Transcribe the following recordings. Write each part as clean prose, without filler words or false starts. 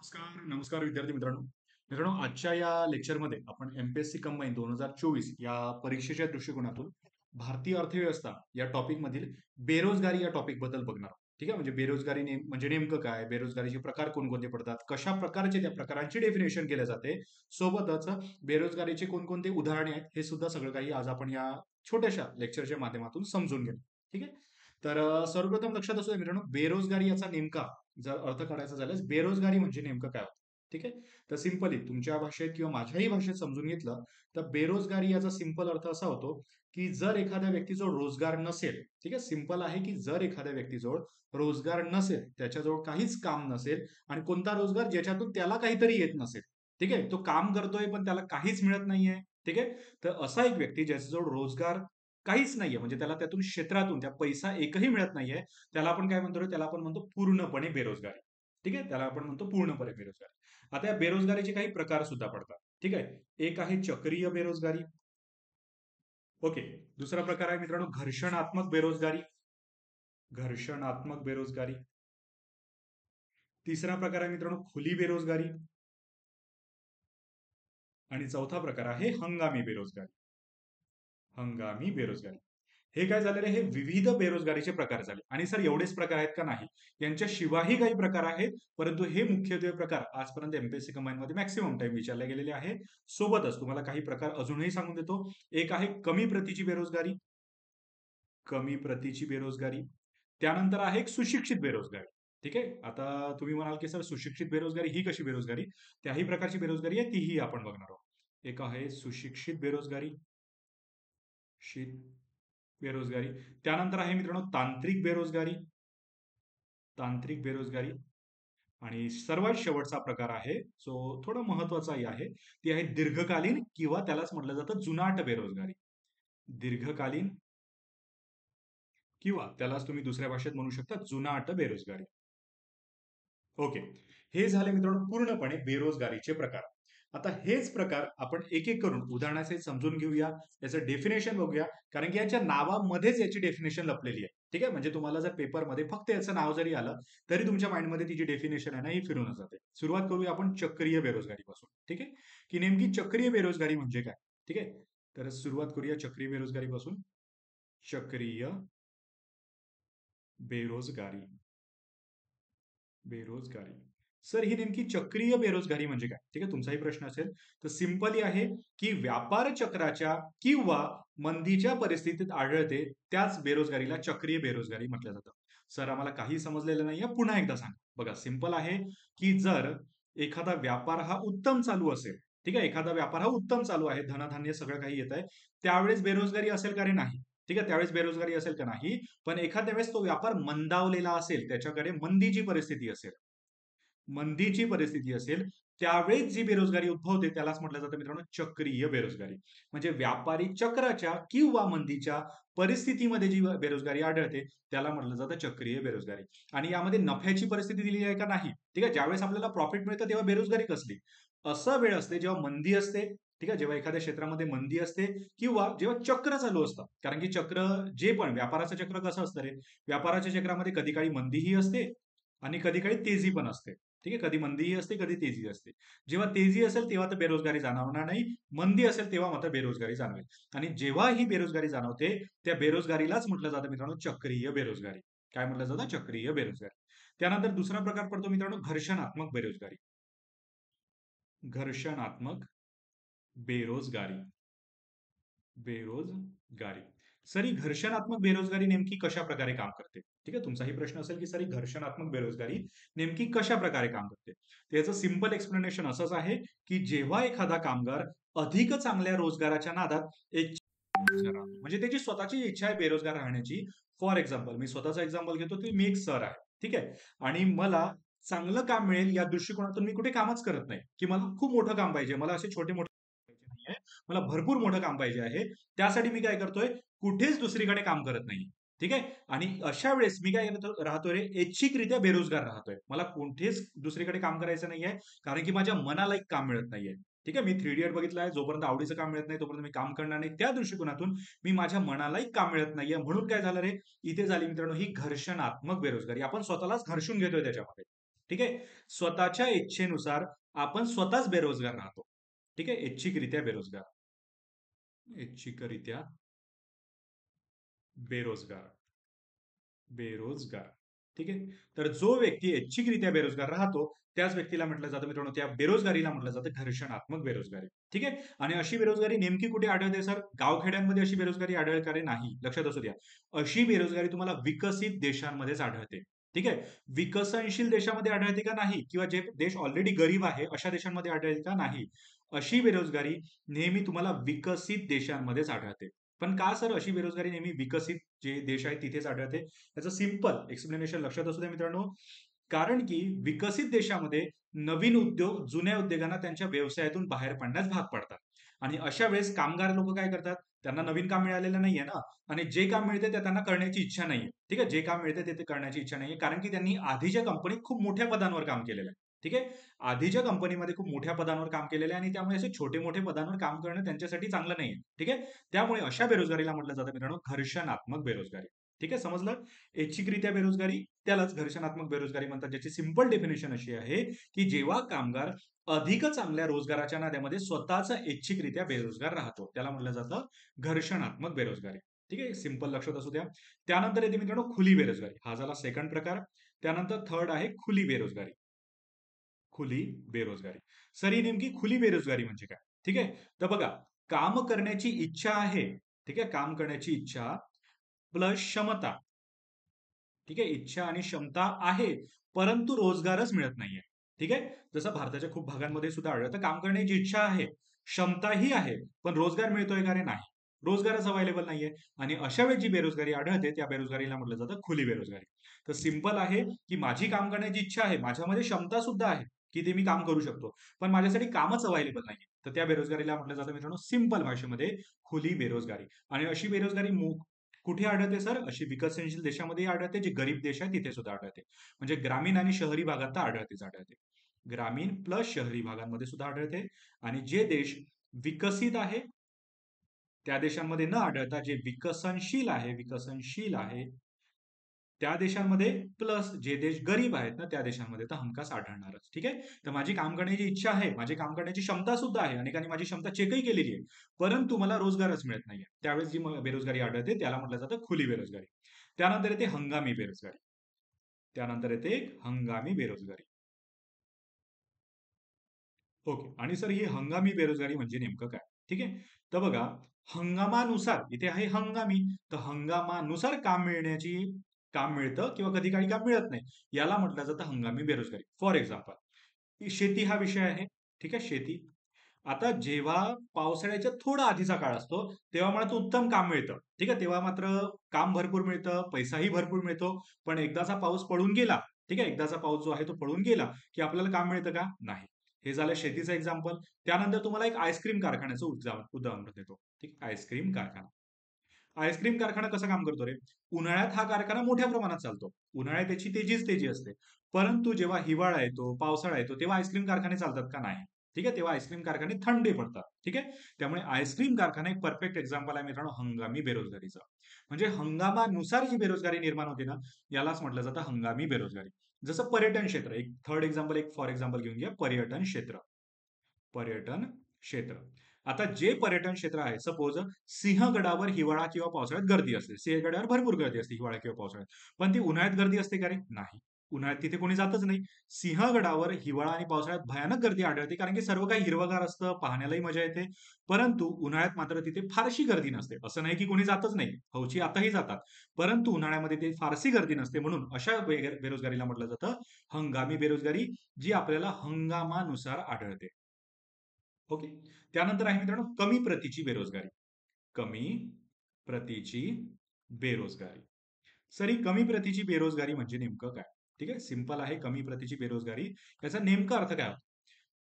नमस्कार नमस्कार विद्यार्थी मित्रांनो आजच्या या लेक्चरमध्ये आपण एमपीएससी कंबाईन 2024 या परीक्षेच्या दृष्टिकोनातून भारतीय अर्थव्यवस्था या टॉपिक मधील बेरोजगारी या टॉपिक बद्दल बघणार आहोत. ठीक आहे, म्हणजे बेरोजगारी म्हणजे नेमकं काय, बेरोजगारीचे प्रकार कोणकोणते पडतात, कशा प्रकारचे त्या प्रकारांची डेफिनेशन केले जाते, सोबतच बेरोजगारीचे कोणकोणते उदाहरणे आहेत हे सुद्धा सगळं काही आज आपण या छोट्याशा लेक्चरच्या माध्यमातून समजून घेऊ. ठीक आहे, तर सर्वप्रथम लक्षात असू द्या मित्रांनो, बेरोजगारी याचा नेमका जर अर्थ काढायचा झाल्यास बेरोजगारी म्हणजे नेमकं काय होतं. ठीक आहे, तर सिंपली तुमच्या भाषेत किंवा माझ्याही भाषेत समजून घेतलं तर बेरोजगारी याचा सिंपल अर्थ असा होतो की जर एखाद्या व्यक्तीजवळ रोजगार नसेल, ठीक आहे, सिंपल आहे की जर एखाद्या व्यक्तीजवळ रोजगार नसेल, त्याच्याजवळ काहीच काम नसेल आणि कोणता रोजगार ज्याच्यातून त्याला काहीतरी येत नसेल, ठीक आहे, तो काम करतोय पण त्याला काहीच मिळत नाहीये. ठीक आहे, तर असा एक व्यक्ती ज्याच्याजवळ रोजगार काहीच नाहीये, म्हणजे त्याला त्यातून क्षेत्रातून त्या पैसा एकही मिळत नाहीये, त्याला आपण काय म्हणतो, त्याला आपण म्हणतो पूर्णपणे बेरोजगारी. ठीक आहे, त्याला आपण म्हणतो पूर्णपणे बेरोजगारी. आता या बेरोजगारीचे काही प्रकार सुद्धा पडतात. ठीक आहे, एक आहे चक्रीय बेरोजगारी. ओके, दुसरा प्रकार आहे मित्रांनो घर्षणात्मक बेरोजगारी. घर्षणात्मक बेरोजगारी. तिसरा प्रकार आहे मित्रांनो खुली बेरोजगारी. आणि चौथा प्रकार आहे हंगामी बेरोजगारी. हंगामी बेरोजगारी. हे काय झालेलं आहे, हे विविध बेरोजगारीचे प्रकार झाले. आणि सर एवढेच प्रकार आहेत का? नाही, यांच्याशिवायही काही प्रकार आहेत, परंतु हे मुख्यत्वे प्रकार आजपर्यंत एमपीएससी कंबाईन मध्ये मॅक्सिमम टाइम विचारले गेलेले आहे. सोबतच तुम्हाला काही प्रकार अजूनही सांगून देतो. एक आहे कमी प्रतीची बेरोजगारी. कमी प्रतीची बेरोजगारी. त्यानंतर आहे एक सुशिक्षित बेरोजगारी. ठीक आहे, आता तुम्ही म्हणाल की सर सुशिक्षित बेरोजगारी ही कशी बेरोजगारी? त्याही प्रकारची बेरोजगारी आहे, तीही आपण बघणार आहोत. एक आहे सुशिक्षित बेरोजगारी. शीत बेरोजगारी. त्यानंतर आहे मित्रांनो तांत्रिक बेरोजगारी. तांत्रिक बेरोजगारी. आणि सर्वात शेवटचा प्रकार आहे, जो थोडा महत्वाचाही आहे, ती आहे दीर्घकालीन किंवा त्यालाच म्हटलं जातं जुनाट बेरोजगारी. दीर्घकालीन किंवा त्यालाच तुम्ही दुसऱ्या भाषेत म्हणू शकता जुनाट बेरोजगारी. ओके, हे झाले मित्रांनो पूर्णपणे बेरोजगारीचे प्रकार. आता हेच प्रकार आपण एक एक करून उदाहरणासहित समजून घेऊया, याचं डेफिनेशन बघूया, कारण की याच्या नावामध्येच याची डेफिनेशन लपलेली आहे. ठीक आहे, म्हणजे तुम्हाला जर पेपरमध्ये फक्त याचं नाव जरी आलं तरी तुमच्या माइंडमध्ये तिची डेफिनेशन आहे ना, ही फिरून जाते. सुरुवात करूया आपण चक्रीय बेरोजगारीपासून. ठीक आहे, की नेमकी चक्रीय बेरोजगारी म्हणजे काय. ठीक आहे, तर सुरुवात करूया चक्रीय बेरोजगारीपासून. चक्रीय बेरोजगारी. बेरोजगारी. सर ही नेमकी चक्रीय बेरोजगारी म्हणजे काय? ठीक आहे, तुमचाही प्रश्न असेल तर सिंपली आहे की व्यापार चक्राच्या किंवा मंदीच्या परिस्थितीत आढळते त्याच बेरोजगारीला चक्रीय बेरोजगारी म्हटलं जातं. सर आम्हाला काही समजलेलं नाहीये, पुन्हा एकदा सांगा. बघा सिंपल आहे की जर एखादा व्यापार हा उत्तम चालू असेल, ठीक आहे, एखादा व्यापार हा उत्तम चालू आहे, धनधान्य सगळं काही येत आहे, त्यावेळेस बेरोजगारी असेल का रे? नाही. ठीक आहे, त्यावेळेस बेरोजगारी असेल का? नाही. पण एखाद्या वेळेस तो व्यापार मंदावलेला असेल, त्याच्याकडे मंदीची परिस्थिती असेल, मंदीची परिस्थिती असेल, त्यावेळेस जी बेरोजगारी उद्भवते त्यालाच म्हटलं जातं मित्रांनो चक्रीय बेरोजगारी. म्हणजे व्यापारी चक्राच्या किंवा मंदीच्या परिस्थितीमध्ये जी बेरोजगारी आढळते त्याला म्हटलं जातं चक्रीय बेरोजगारी. आणि यामध्ये नफ्याची परिस्थिती दिलेली आहे का? नाही. ठीक आहे, ज्यावेळेस आपल्याला प्रॉफिट मिळतं तेव्हा बेरोजगारी कसली? असा वेळ असते जेव्हा मंदी असते. ठीक आहे, जेव्हा एखाद्या क्षेत्रामध्ये मंदी असते किंवा जेव्हा चक्र चालू असतं, कारण की चक्र जे पण व्यापाराचं चक्र कसं असतं रे, व्यापाराच्या चक्रामध्ये कधी काळी मंदीही असते आणि कधी काळी तेजी पण असते. ठीक आहे, कधी मंदीही असते, कधी तेजी असते. जेव्हा तेजी असेल तेव्हा तर बेरोजगारी जाणवणार नाही, मंदी असेल तेव्हा मात्र बेरोजगारी जाणवेल. आणि जेव्हा ही बेरोजगारी जाणवते त्या बेरोजगारीलाच म्हटलं जातं मित्रांनो चक्रीय बेरोजगारी. काय म्हटलं जातं? चक्रीय बेरोजगारी. त्यानंतर दुसरा प्रकार पडतो मित्रांनो घर्षणात्मक बेरोजगारी. घर्षणात्मक बेरोजगारी. बेरोजगारी. सर ही घर्षणात्मक बेरोजगारी नेमकी कशा प्रकारे काम करते? ठीक आहे, तुमचाही प्रश्न असेल की सर ही घर्षणात्मक बेरोजगारी नेमकी कशा प्रकारे काम करते. त्याचं सिंपल एक्सप्लेनेशन असंच आहे की जेव्हा एखादा कामगार अधिक चांगल्या रोजगाराच्या नादात एक म्हणजे त्याची स्वतःची इच्छा आहे बेरोजगार राहण्याची. फॉर एक्झाम्पल मी स्वतःचा एक्झाम्पल घेतो की मी एक सर आहे. ठीक आहे, आणि मला चांगलं काम मिळेल या दृष्टिकोनातून मी कुठे कामच करत नाही, की मला खूप मोठं काम पाहिजे, मला असे छोटे मोठे पाहिजे नाहीये, मला भरपूर मोठं काम पाहिजे आहे. त्यासाठी मी काय करतोय, कुठेच दुसरीकडे काम करत नाही. ठीक आहे, आणि अशा वेळेस मी काय राहतोय रे, ऐच्छिकरित्या बेरोजगार राहतोय. मला कुठेच दुसरीकडे काम करायचं नाहीये, कारण की माझ्या मनाला एक काम मिळत नाहीये. ठीक आहे, मी 3 इडियट बघितलं आहे, जोपर्यंत आवडीचं काम मिळत नाही तोपर्यंत मी काम करणार नाही. त्या दृष्टिकोनातून मी माझ्या मनालाही काम मिळत नाहीये, म्हणून काय झालं रे, इथे झाली मित्रांनो ही घर्षणात्मक बेरोजगारी. आपण स्वतःलाच घर्षून घेतोय त्याच्यामध्ये. ठीक आहे. स्वतःच्या इच्छेनुसार आपण स्वतःच बेरोजगार राहतो. ठीक आहे. ऐच्छिकरित्या बेरोजगार. ऐच्छिकरित्या बेरोजगार. बेरोजगार. ठीक आहे. तर जो व्यक्ती ऐच्छिकरित्या बेरोजगार राहतो, त्याच व्यक्तीला म्हटलं जातं मित्रांनो, त्या बेरोजगारीला म्हटलं जातं घर्षणात्मक बेरोजगारी. ठीक आहे. आणि अशी बेरोजगारी नेमकी कुठे आढळते सर? गावखेड्यांमध्ये अशी बेरोजगारी आढळते नाही. लक्षात असू द्या. अशी बेरोजगारी तुम्हाला विकसित देशांमध्येच आढळते. ठीक आहे. विकसनशील देशामध्ये आढळते का नाही, किंवा जे देश ऑलरेडी गरीब आहे अशा देशांमध्ये आढळते का नाही. अशी बेरोजगारी नेहमी तुम्हाला विकसित देशांमध्येच आढळते. पण का सर अशी बेरोजगारी नेहमी विकसित जे देश आहेत तिथेच आढळते? त्याचं सिंपल एक्सप्लेनेशन लक्षात असू द्या मित्रांनो. कारण की विकसित देशामध्ये नवीन उद्योग जुन्या उद्योगांना त्यांच्या व्यवसायातून बाहेर पडण्यास भाग पडतात. आणि अशा वेळेस कामगार लोक काय करतात? त्यांना नवीन काम मिळालेलं नाहीये ना, आणि जे काम मिळते ते त्यांना करण्याची इच्छा नाहीये. ठीक आहे. जे काम मिळते ते करण्याची इच्छा नाहीये, कारण की त्यांनी आधीच्या कंपनीत खूप मोठ्या पदांवर काम केलेलं आहे. ठीक आहे. आधीच्या कंपनीमध्ये खूप मोठ्या पदांवर काम केलेलं आहे, आणि त्यामुळे असे छोटे मोठे पदांवर काम करणं त्यांच्यासाठी चांगलं नाहीये. ठीक आहे. त्यामुळे अशा बेरोजगारीला म्हटलं जातं मित्रांनो घर्षणात्मक बेरोजगारी. ठीक आहे. समजलं? ऐच्छिकरित्या बेरोजगारी त्यालाच घर्षणात्मक बेरोजगारी म्हणतात, ज्याची सिंपल डेफिनेशन अशी आहे की जेव्हा कामगार अधिक चांगल्या रोजगाराच्या नाद्यामध्ये स्वतःचा ऐच्छिकरित्या बेरोजगार राहतो, त्याला म्हटलं जातं घर्षणात्मक बेरोजगारी. ठीक आहे. सिंपल लक्षात असू द्या. त्यानंतर येते मित्रांनो खुली बेरोजगारी. हा झाला सेकंड प्रकार. त्यानंतर थर्ड आहे खुली बेरोजगारी. खुली बेरोजगारी. सर ही नेमकी खुली बेरोजगारी म्हणजे काय? ठीक आहे. तर बघा, काम करण्याची इच्छा आहे. ठीक आहे. काम करण्याची इच्छा प्लस क्षमता. ठीक आहे. इच्छा आणि क्षमता आहे, परंतु रोजगारच मिळत नाहीये. ठीक आहे. जसं भारताच्या खूप भागांमध्ये सुद्धा आढळतं, काम करण्याची इच्छा आहे, क्षमताही आहे, पण रोजगार मिळतोय का रे? नाही. रोजगारच अवेलेबल नाहीये. आणि अशा वेळी जी बेरोजगारी आढळते त्या बेरोजगारीला म्हटलं जातं खुली बेरोजगारी. तर सिंपल आहे की माझी काम करण्याची इच्छा आहे, माझ्यामध्ये क्षमता सुद्धा आहे की ते मी काम करू शकतो, पण माझ्यासाठी कामच अवेलेबल नाहीये. तर त्या बेरोजगारीला म्हटलं जातं मित्रांनो सिंपल भाषेमध्ये खुली बेरोजगारी. आणि अशी बेरोजगारी कुठे आढळते सर? अशी विकसनशील देशामध्ये आढळते, जे गरीब देश आहे तिथे सुद्धा आढळते. म्हणजे ग्रामीण आणि शहरी भागात तर आढळते. ग्रामीण प्लस शहरी भागांमध्ये सुद्धा आढळते. आणि जे देश विकसित आहे त्या देशांमध्ये न आढळता जे विकसनशील आहे त्या देशांमध्ये, प्लस जे देश गरीब आहेत ना त्या देशांमध्ये तर हमखास आढळणारच. ठीक आहे. तर माझी काम करण्याची इच्छा आहे, माझी काम करण्याची क्षमता सुद्धा आहे, अनेकांनी माझी क्षमता चेकही केलेली आहे, परंतु मला रोजगारच मिळत नाहीये. त्यावेळेस जी बेरोजगारी आढळते त्याला म्हटलं जातं खुली बेरोजगारी. त्यानंतर येते हंगामी बेरोजगारी. त्यानंतर येते हंगामी बेरोजगारी. ओके. आणि सर ही हंगामी बेरोजगारी म्हणजे नेमकं काय? ठीक आहे. तर बघा, हंगामानुसार इथे आहे हंगामी, तर हंगामानुसार काम मिळतं किंवा कधी काळी काम मिळत नाही, याला म्हटलं जातं हंगामी बेरोजगारी. फॉर एक्झाम्पल, शेती हा विषय आहे. ठीक आहे. शेती. आता जेव्हा पावसाळ्याच्या थोडा आधीचा काळ असतो, तेव्हा मला उत्तम काम मिळतं. ठीक आहे. तेव्हा मात्र काम भरपूर मिळतं, पैसाही भरपूर मिळतो. पण एकदाचा पाऊस पडून गेला, ठीक आहे, एकदाचा पाऊस जो आहे तो पडून गेला, की आपल्याला काम मिळतं का? नाही. हे झालं शेतीचं एक्झाम्पल. त्यानंतर तुम्हाला एक आईस्क्रीम कारखान्याचं उदाहरण देतो. ठीक. आईस्क्रीम कारखाना. आईस्क्रीम कारखाना कसं काम करतो रे? उन्हाळ्यात हा कारखाना मोठ्या प्रमाणात चालतो. उन्हाळ्यात त्याची तेजी असते. परंतु जेव्हा हिवाळा येतो, पावसाळा येतो, तेव्हा आईस्क्रीम कारखाने चालतात का? नाही. ठीक आहे. तेव्हा आईस्क्रीम कारखाने थंडे पडतात. ठीक आहे. त्यामुळे आईस्क्रीम कारखाना एक परफेक्ट एक्झाम्पल आहे मित्रांनो हंगामी बेरोजगारीचं. म्हणजे हंगामानुसार जी बेरोजगारी निर्माण होते ना, यालाच म्हटलं जातं हंगामी बेरोजगारी. जसं पर्यटन क्षेत्र, एक थर्ड एक्झाम्पल, एक फॉर एक्झाम्पल घेऊन घ्या, पर्यटन क्षेत्र. पर्यटन क्षेत्र. आता जे पर्यटन क्षेत्र आहे, सपोज सिंहगडावर हिवाळा किंवा पावसाळ्यात गर्दी असते. सिंहगडावर भरपूर गर्दी असते हिवाळा किंवा पावसाळ्यात. पण ती उन्हाळ्यात गर्दी असते का रे? नाही. उन्हाळ्यात तिथे कोणी जातच नाही. सिंहगडावर हिवाळा आणि पावसाळ्यात भयानक गर्दी आढळते, कारण की सर्व काही हिरवगार असतं, पाहण्यालाही मजा येते. परंतु उन्हाळ्यात मात्र तिथे फारशी गर्दी नसते. असं नाही की कोणी जातच नाही. हौशी आताही जातात. परंतु उन्हाळ्यामध्ये ते फारशी गर्दी नसते, म्हणून अशा बेरोजगारीला म्हटलं जातं हंगामी बेरोजगारी, जी आपल्याला हंगामानुसार आढळते. ओके. त्यानंतर आहे मित्रांनो कमी प्रतीची बेरोजगारी. कमी प्रतीची बेरोजगारी. सर ही कमी प्रतीची बेरोजगारी म्हणजे नेमकं काय? ठीक आहे. सिंपल आहे कमी प्रतीची बेरोजगारी. याचा नेमका अर्थ काय?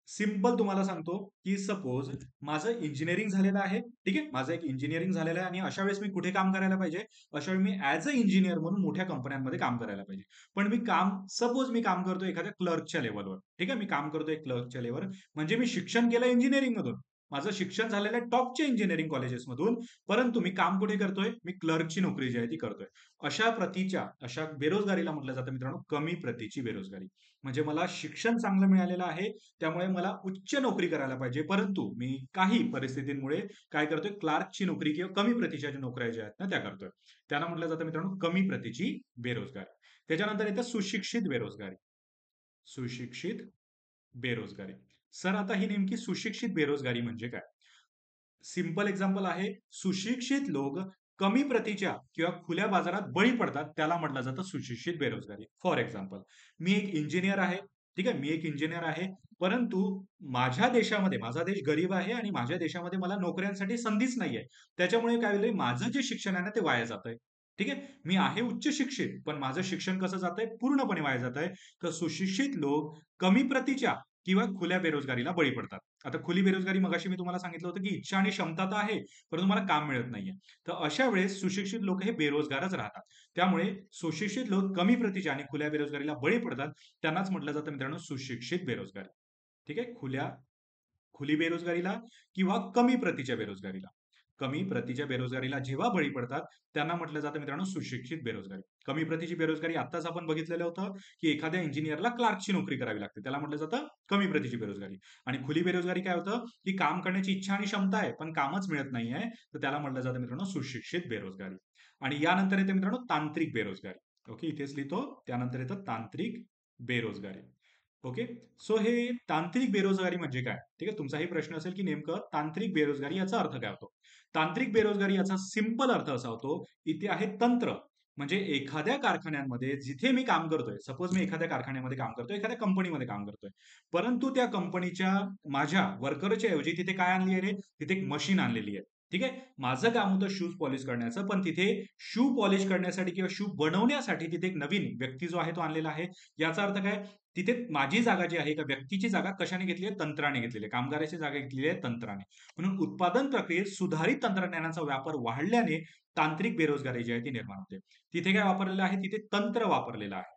सिंपल तुम्हाला सांगतो, की सपोज माझं इंजिनिअरिंग झालेलं आहे. ठीक आहे. माझं एक इंजिनिअरिंग झालेलं आहे, आणि अशा वेळेस मी कुठे काम करायला पाहिजे? अशा वेळी मी ॲज अ इंजिनिअर म्हणून मोठ्या कंपन्यांमध्ये काम करायला पाहिजे. पण सपोज मी काम करतो एखाद्या क्लर्कच्या लेव्हलवर. ठीक आहे. मी काम करतोय क्लर्कच्या लेव्हलवर, म्हणजे मी शिक्षण केलं इंजिनिअरिंग मधून. माझं शिक्षण झालेलं आहे टॉपच्या इंजिनिअरिंग कॉलेजेसमधून, परंतु मी काम कुठे करतोय? मी क्लर्कची नोकरी जी आहे ती करतोय. अशा बेरोजगारीला म्हटलं जातं मित्रांनो कमी प्रतीची बेरोजगारी. म्हणजे मला शिक्षण चांगलं मिळालेलं आहे, त्यामुळे मला उच्च नोकरी करायला पाहिजे, परंतु मी काही परिस्थितींमुळे काय करतोय? क्लार्कची नोकरी किंवा कमी प्रतीच्या ज्या नोकऱ्या ज्या आहेत ना त्या करतोय. त्यांना म्हटलं जातं मित्रांनो कमी प्रतीची बेरोजगारी. त्याच्यानंतर येतं सुशिक्षित बेरोजगारी. सुशिक्षित बेरोजगारी. सर आता ही नेमकी सुशिक्षित बेरोजगारी म्हणजे काय? सिंपल एक्झाम्पल आहे, सुशिक्षित लोक कमी प्रतीच्या किंवा खुल्या बाजारात बळी पडतात, त्याला म्हटलं जातं सुशिक्षित बेरोजगारी. फॉर एक्झाम्पल, मी एक इंजिनियर आहे, ठीक आहे, मी एक इंजिनियर आहे, परंतु माझ्या देशामध्ये, माझा देश गरीब आहे आणि माझ्या देशामध्ये मला नोकऱ्यांसाठी संधीच नाहीये. त्याच्यामुळे काय होईल, माझं जे शिक्षण आहे ना ते वाया जातंय. ठीक आहे, मी आहे उच्च शिक्षित, पण माझं शिक्षण कसं जातंय? पूर्णपणे वाया जात आहे. तर सुशिक्षित लोक कमी प्रतीच्या किंवा खुल्या बेरोजगारीला बळी पडतात. आता खुली बेरोजगारी मगाशी मी तुम्हाला सांगितलं होतं, की इच्छा आणि क्षमता तर आहे, परंतु मला काम मिळत नाहीये. तर अशा वेळेस सुशिक्षित लोक हे बेरोजगारच राहतात. त्यामुळे सुशिक्षित लोक कमी प्रतीच्या आणि खुल्या बेरोजगारीला बळी पडतात. त्यांनाच म्हटलं जातं मित्रांनो सुशिक्षित बेरोजगारी. ठीक आहे? खुली बेरोजगारीला किंवा कमी प्रतीच्या बेरोजगारीला. कमी प्रतीच्या बेरोजगारीला जेव्हा बळी पडतात, त्यांना म्हटलं जातं मित्रांनो सुशिक्षित बेरोजगारी. कमी प्रतीची बेरोजगारी आत्ताच आपण बघितलेलं होतं, की एखाद्या इंजिनिअरला क्लार्कची नोकरी करावी लागते. त्याला म्हटलं जातं कमी प्रतीची बेरोजगारी. आणि खुली बेरोजगारी काय होतं, की काम करण्याची इच्छा आणि क्षमता आहे, पण कामच मिळत नाहीये. तर त्याला म्हटलं जातं मित्रांनो सुशिक्षित बेरोजगारी. आणि यानंतर येते मित्रांनो तांत्रिक बेरोजगारी. ओके, इथेच लिहितो. त्यानंतर येतं तांत्रिक बेरोजगारी. ओके. सो हे तांत्रिक बेरोजगारी म्हणजे काय? ठीक आहे. तुमचाही प्रश्न असेल की नेमकं तांत्रिक बेरोजगारी याचा अर्थ काय होतो? तांत्रिक बेरोजगारी याचा सिंपल अर्थ असा होतो, इथे आहे तंत्र. म्हणजे एखाद्या कारखान्यांमध्ये जिथे मी काम करतोय, सपोज मी एखाद्या कारखान्यामध्ये काम करतोय, एखाद्या कंपनीमध्ये काम करतोय. परंतु त्या कंपनीच्या माझ्या वर्करच्या ऐवजी तिथे काय आणली आहे रे? तिथे एक मशीन आणलेली आहे. ठीक आहे. माझं काम होतं शूज पॉलिश करण्याचं, पण तिथे शू पॉलिश करण्यासाठी किंवा शू बनवण्यासाठी तिथे एक नवीन व्यक्ती जो आहे तो आणलेला आहे. याचा अर्थ काय? तिथे माझी जागा जी आहे, एका व्यक्तीची जागा कशाने घेतली आहे? तंत्राने घेतलेली आहे. कामगाराची जागा घेतलेली आहे तंत्राने. म्हणून उत्पादन प्रक्रियेत सुधारित तंत्रज्ञानाचा वापर वाढल्याने तांत्रिक बेरोजगारी जी आहे ती निर्माण होते. तिथे काय वापरलेलं आहे? तिथे तंत्र वापरलेलं आहे.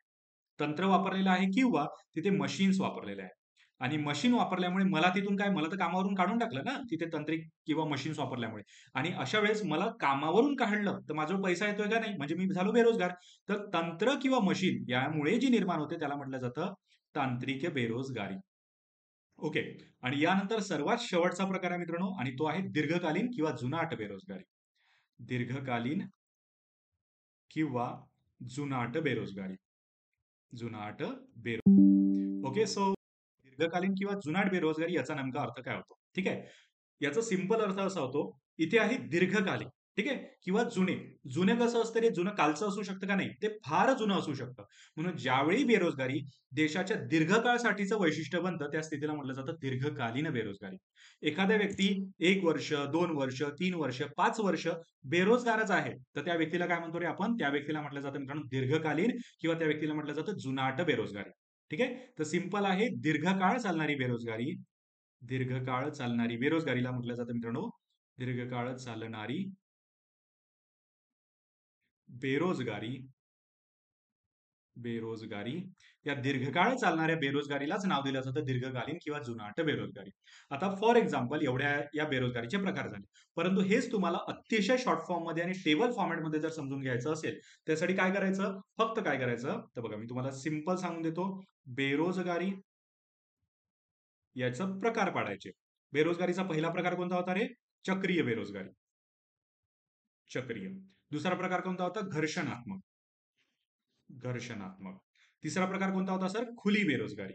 तंत्र वापरलेलं आहे किंवा तिथे मशीन्स वापरलेले आहेत. आणि मशीन वापरल्यामुळे मला तर कामावरून काढून टाकलं ना, तिथे तांत्रिक किंवा मशीन्स वापरल्यामुळे. आणि अशा वेळेस मला कामावरून काढलं, तर माझ्यावर पैसा येतोय का नाही? म्हणजे मी झालो बेरोजगार. तर तंत्र किंवा मशीन यामुळे जी निर्माण होते त्याला म्हटलं जातं तांत्रिक बेरोजगारी. ओके. आणि यानंतर सर्वात शेवटचा प्रकार आहे मित्रांनो आणि तो आहे दीर्घकालीन किंवा जुनाट बेरोजगारी. दीर्घकालीन किंवा जुनाट बेरोजगारी. जुनाट ओके. सो दीर्घकालीन किंवा जुनाट बेरोजगारी याचा नेमका अर्थ काय होतो? ठीक आहे. याचा सिंपल अर्थ असा होतो, इथे आहे दीर्घकालीन, ठीक आहे, किंवा जुने. जुने कसं असतं रे? जुनं कालचं असू शकतं का नाही? ते फार जुनं असू शकतं. म्हणून ज्यावेळी बेरोजगारी देशाच्या दीर्घकाळसाठीचं वैशिष्ट्य बनतं, त्या स्थितीला म्हटलं जातं दीर्घकालीन बेरोजगारी. एखादा व्यक्ती 1 वर्ष, 2 वर्ष, 3 वर्ष, 5 वर्ष बेरोजगारच आहे, तर त्या व्यक्तीला काय म्हणतो रे आपण? त्या व्यक्तीला म्हटलं जातं मित्रांनो दीर्घकालीन किंवा त्या व्यक्तीला म्हटलं जातं जुनाट बेरोजगारी. ठीक आहे. तर सिंपल आहे दीर्घकाळ चालणारी बेरोजगारी. दीर्घकाळ चालणारी बेरोजगारीला म्हटलं जातं मित्रांनो दीर्घकाळ चालणारी बेरोजगारी. बेरोजगारी या दीर्घकाळ चालणाऱ्या बेरोजगारीलाच नाव दिलं जातं दीर्घकालीन किंवा जुनाट बेरोजगारी. आता फॉर एक्झाम्पल एवढ्या या बेरोजगारीचे प्रकार झाले, परंतु हेच तुम्हाला अतिशय शॉर्ट फॉर्म मध्ये आणि टेबल फॉर्मॅटमध्ये जर समजून घ्यायचं असेल, त्यासाठी काय करायचं? फक्त काय करायचं? तर बघा मी तुम्हाला सिंपल सांगून देतो. बेरोजगारी याचं प्रकार पाडायचे. बेरोजगारीचा पहिला प्रकार कोणता होता रे? चक्रीय बेरोजगारी. चक्रीय. दुसरा प्रकार कोणता होता? घर्षणात्मक. घर्षणात्मक. तिसरा प्रकार कोणता होता सर? खुली बेरोजगारी.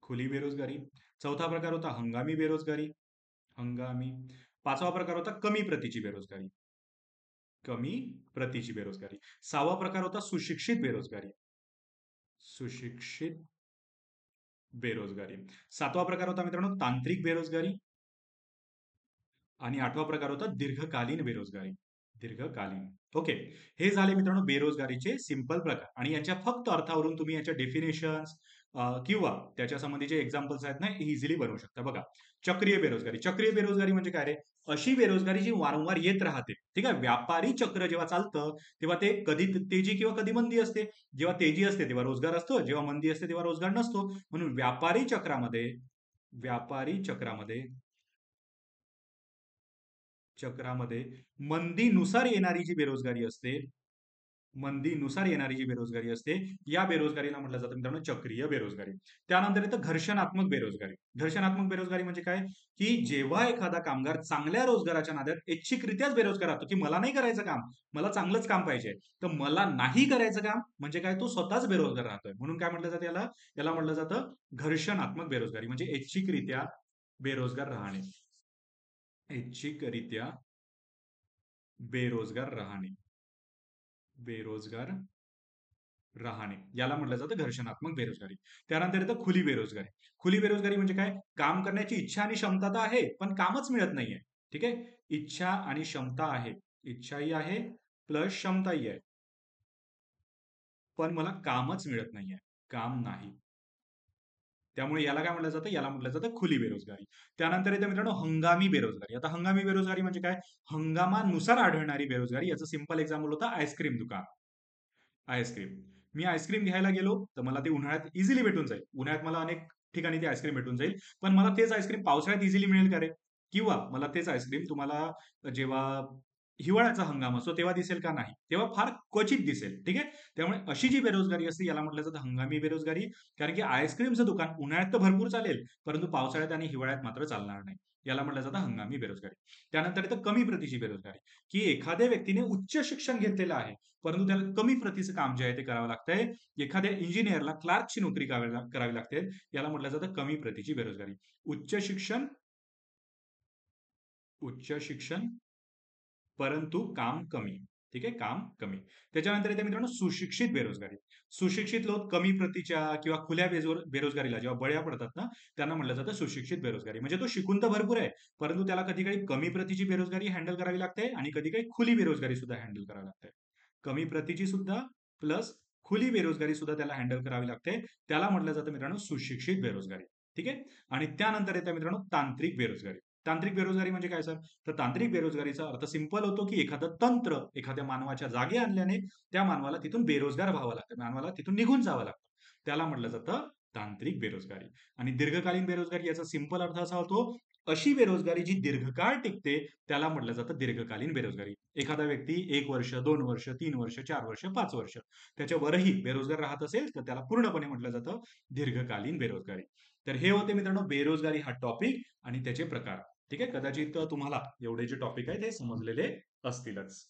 खुली बेरोजगारी. चौथा प्रकार होता हंगामी बेरोजगारी. हंगामी. पाचवा प्रकार होता कमी प्रतीची बेरोजगारी. कमी प्रतीची बेरोजगारी. सहावा प्रकार होता सुशिक्षित बेरोजगारी. सुशिक्षित बेरोजगारी. सातवा प्रकार होता मित्रांनो तांत्रिक बेरोजगारी. आणि आठवा प्रकार होता दीर्घकालीन बेरोजगारी. दीर्घकालीन. ओके. हे झाले मित्रांनो बेरोजगारीचे सिंपल प्रकार आणि याच्या फक्त अर्थावरून तुम्ही याच्या डेफिनेशन्स किंवा त्याच्या संबंधीचे एक्झाम्पल्स आहेत ना इझिली बनवू शकता. बघा, चक्रीय बेरोजगारी. चक्रीय बेरोजगारी म्हणजे काय रे? अशी बेरोजगारी जी वारंवार येत राहते. ठीक आहे. व्यापारी चक्र जेव्हा चालतं, तेव्हा ते कधी तेजी किंवा कधी मंदी असते. जेव्हा तेजी असते तेव्हा रोजगार असतो, जेव्हा मंदी असते तेव्हा रोजगार नसतो. म्हणून व्यापारी चक्रामध्ये चक्रामध्ये मंदीनुसार येणारी जी बेरोजगारी असते, मंदीनुसार येणारी जी बेरोजगारी असते, या बेरोजगारीला म्हटलं जातं मित्रांनो चक्रीय बेरोजगारी. त्यानंतर येतं घर्षणात्मक बेरोजगारी. घर्षणात्मक बेरोजगारी म्हणजे काय? की जेव्हा एखादा कामगार चांगल्या रोजगाराच्या नादात ऐच्छिकरित्याच बेरोजगार राहतो, की मला नाही करायचं काम, मला चांगलंच काम पाहिजे. तर मला नाही करायचं काम म्हणजे काय? तो स्वतःच बेरोजगार राहतोय. म्हणून काय म्हटलं जातं याला? याला म्हटलं जातं घर्षणात्मक बेरोजगारी म्हणजे ऐच्छिकरित्या बेरोजगार राहणे. ऐच्छिकरित्या बेरोजगार राहणे. बेरोजगार राहणे याला म्हटलं जातं घर्षणात्मक बेरोजगारी. त्यानंतर येतं खुली बेरोजगारी. खुली बेरोजगारी म्हणजे काय? काम करण्याची इच्छा आणि क्षमता तर आहे, पण कामच मिळत नाहीये. ठीक आहे? इच्छा आणि क्षमता आहे. इच्छाही आहे प्लस क्षमताही आहे. पण मला कामच मिळत नाहीये. काम नाही. त्यामुळे याला काय म्हटलं जातं? याला म्हटलं जातं खुली बेरोजगारी. त्यानंतर येतं मित्रांनो हंगामी बेरोजगारी. आता हंगामी बेरोजगारी म्हणजे काय? हंगामानुसार आढळणारी बेरोजगारी. याचं सिंपल एक्झाम्पल होतं आईस्क्रीम दुकान. आईस्क्रीम. मी आईस्क्रीम घ्यायला गेलो, तर मला ते उन्हाळ्यात इझिली भेटून जाईल. उन्हाळ्यात मला अनेक ठिकाणी ती आईस्क्रीम भेटून जाईल. पण मला तेच आईस्क्रीम पावसाळ्यात इझिली मिळेल का रे? किंवा मला तेच आईस्क्रीम तुम्हाला जेव्हा हिवाळ्याचा हंगाम असतो तेव्हा दिसेल का? नाही. तेव्हा फार क्वचित दिसेल. ठीक आहे? त्यामुळे अशी जी बेरोजगारी असते याला म्हटलं जातं हंगामी बेरोजगारी. कारण की आईस्क्रीमचं दुकान उन्हाळ्यात तर भरपूर चालेल, परंतु पावसाळ्यात आणि हिवाळ्यात मात्र चालणार नाही. याला म्हटलं जातं हंगामी बेरोजगारी. त्यानंतर येतं कमी प्रतीची बेरोजगारी, की एखाद्या व्यक्तीने उच्च शिक्षण घेतलेलं आहे, परंतु त्याला कमी प्रतीचं काम जे आहे ते करावं लागतंय. एखाद्या इंजिनियरला क्लार्कची नोकरी करावी लागते. याला म्हटलं जातं कमी प्रतीची बेरोजगारी. उच्च शिक्षण, उच्च शिक्षण परंतु काम कमी. ठीक आहे? काम कमी. त्याच्यानंतर येते मित्रांनो सुशिक्षित बेरोजगारी. सुशिक्षित लोक कमी प्रतीच्या किंवा खुल्या बेरोजगारीला जेव्हा बळी पडतात ना, त्यांना म्हटलं जातं सुशिक्षित बेरोजगारी. म्हणजे तो शिकून तर भरपूर आहे, परंतु त्याला कधी-कधी कमी प्रतीची बेरोजगारी हँडल करावी लागते आणि कधी-कधी खुली बेरोजगारी सुद्धा हँडल करावी लागते. कमी प्रतीची सुद्धा प्लस खुली बेरोजगारी सुद्धा त्याला हँडल करावी लागते. त्याला म्हटलं जातं मित्रांनो सुशिक्षित बेरोजगारी. ठीक आहे? आणि त्यानंतर येते मित्रांनो तांत्रिक बेरोजगारी. तांत्रिक बेरोजगारी म्हणजे काय सर? तर तांत्रिक बेरोजगारीचा अर्थ सिंपल होतो, की एखादं तंत्र एखाद्या मानवाच्या जागी आणल्याने त्या मानवाला तिथून बेरोजगार व्हावं लागतं. मानवाला तिथून निघून जावं लागतं. त्याला म्हटलं जातं तांत्रिक बेरोजगारी. आणि दीर्घकालीन बेरोजगारी याचा सिंपल अर्थ असा होतो, अशी बेरोजगारी जी दीर्घकाळ टिकते त्याला म्हटलं जातं दीर्घकालीन बेरोजगारी. एखादा व्यक्ती 1 वर्ष, 2 वर्ष, 3 वर्ष, 4 वर्ष, 5 वर्ष त्याच्यावरही बेरोजगार राहत असेल, तर त्याला पूर्णपणे म्हटलं जातं दीर्घकालीन बेरोजगारी. तर हे होते मित्रांनो बेरोजगारी हा टॉपिक आणि त्याचे प्रकार. ठीक आहे? कदाचित तुम्हाला एवढे जे टॉपिक आहेत हे समजलेले असतीलच.